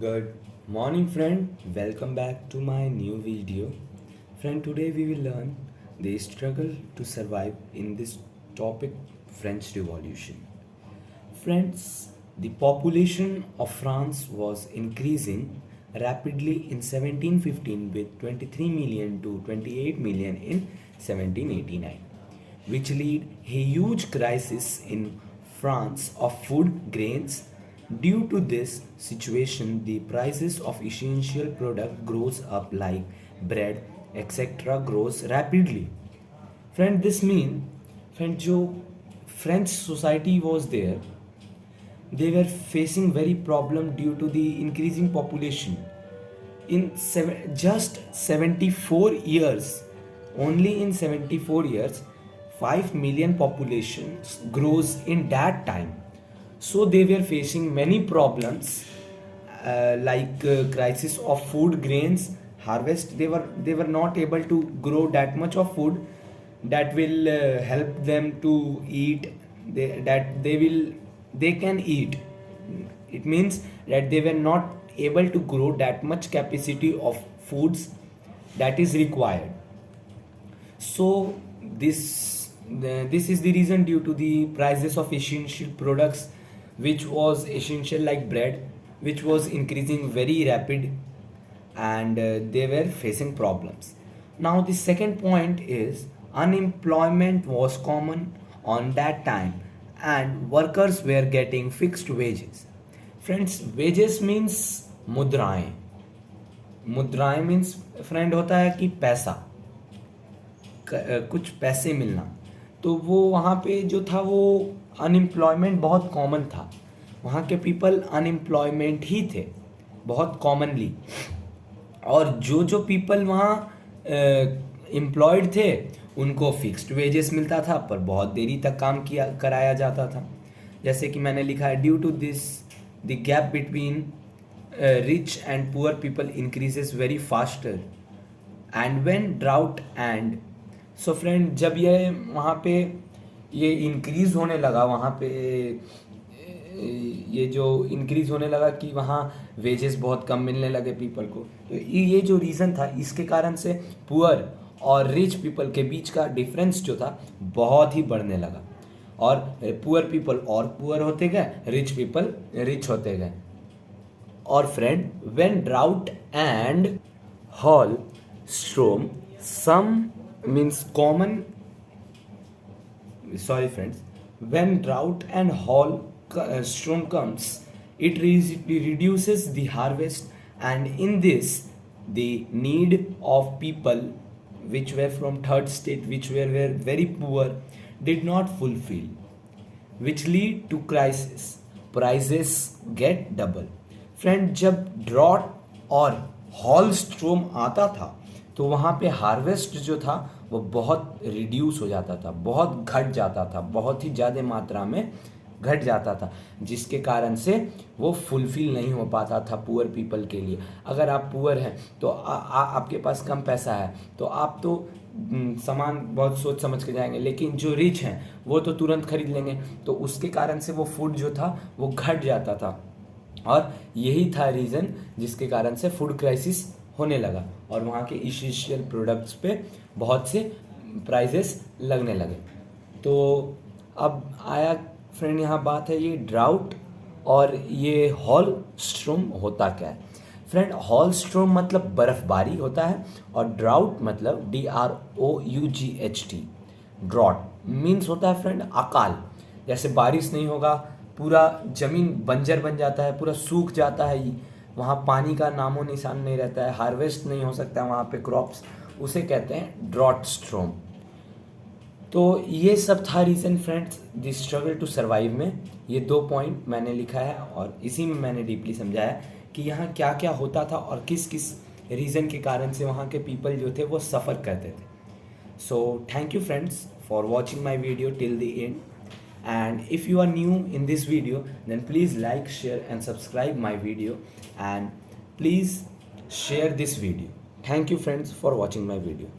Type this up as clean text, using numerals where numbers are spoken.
Good morning, friend. Welcome back to my new video. Friend, today we will learn the struggle to survive in this topic French Revolution. Friends, the population of France was increasing rapidly in 1715 with 23 million to 28 million in 1789, which led a huge crisis in France of food grains. Due to this situation, the prices of essential product grows up like bread, etc. grows rapidly. Friend, this mean friend जो French society was there, they were facing very problem due to the increasing population. In just 74 years, only in 74 years, 5 million populations grows in that time. So they were facing many problems like crisis of food grains harvest. They were not able to grow that much of food that will help them to eat. That they can eat. It means that they were not able to grow that much capacity of foods that is required. So this is the reason due to the prices of essential products, which was essential like bread, which was increasing very rapid, and they were facing problems. Now the second point is unemployment was common on that time, and workers were getting fixed wages. Friends, wages means मुद्राएं. मुद्राएं means friend होता है कि पैसा, कुछ पैसे मिलना. तो वो वहाँ पे जो था वो अनएम्प्लॉयमेंट बहुत कॉमन था. वहाँ के पीपल अनएम्प्लॉयमेंट ही थे बहुत कॉमनली. और जो जो पीपल वहाँ एम्प्लॉयड थे उनको फिक्स्ड वेजेस मिलता था, पर बहुत देरी तक काम किया कराया जाता था. जैसे कि मैंने लिखा है, due to this the gap between rich and poor people increases very faster and when drought and. So friend, जब ये वहाँ पे ये इंक्रीज़ होने लगा, वहाँ पे ये जो इंक्रीज़ होने लगा कि वहाँ वेजेस बहुत कम मिलने लगे पीपल को, तो ये जो रीज़न था, इसके कारण से पुअर और रिच पीपल के बीच का डिफरेंस जो था बहुत ही बढ़ने लगा. और पुअर पीपल और पुअर होते गए, रिच पीपल रिच होते गए. और friend, when drought and hailstorm some means common. Sorry friends, when drought and hail storm comes, it reduces the harvest, and in this the need of people which were from third state, which were very poor, did not fulfill, which lead to crisis. Prices get double. Friend, जब drought और hall स्ट्रोम आता था तो वहाँ पे harvest जो था वो बहुत रिड्यूस हो जाता था, बहुत घट जाता था, बहुत ही ज़्यादा मात्रा में घट जाता था, जिसके कारण से वो फुलफिल नहीं हो पाता था पुअर पीपल के लिए. अगर आप पुअर हैं तो आपके पास कम पैसा है तो आप तो सामान बहुत सोच समझ के जाएंगे, लेकिन जो रिच हैं वो तो तुरंत खरीद लेंगे. तो उसके कारण से वो फूड जो था वो घट जाता था, और यही था रीज़न जिसके कारण से फूड क्राइसिस होने लगा और वहाँ के इसेंशियल प्रोडक्ट्स पे बहुत से प्राइजेस लगने लगे. तो अब आया फ्रेंड यहाँ बात है ये ड्राउट और ये हॉल स्ट्रोम होता क्या है. फ्रेंड, हॉल स्ट्रोम मतलब बर्फबारी होता है, और ड्राउट मतलब DROUGHT. ड्रॉट मीन्स होता है फ्रेंड अकाल. जैसे बारिश नहीं होगा, पूरा ज़मीन बंजर बन जाता है, पूरा सूख जाता है, वहाँ पानी का नामो निशान नहीं रहता है, हार्वेस्ट नहीं हो सकता वहाँ पे क्रॉप्स, उसे कहते हैं ड्रॉट स्ट्रोम. तो ये सब था reason friends the struggle to survive में. ये 2 पॉइंट मैंने लिखा है और इसी में मैंने डीपली समझाया कि यहाँ क्या क्या होता था और किस किस रीज़न के कारण से वहाँ के पीपल जो थे वो सफ़र करते थे. So thank you friends for watching my video till the end. And if you are new in this video, then please like, share and subscribe my video, and please share this video. Thank you friends for watching my video.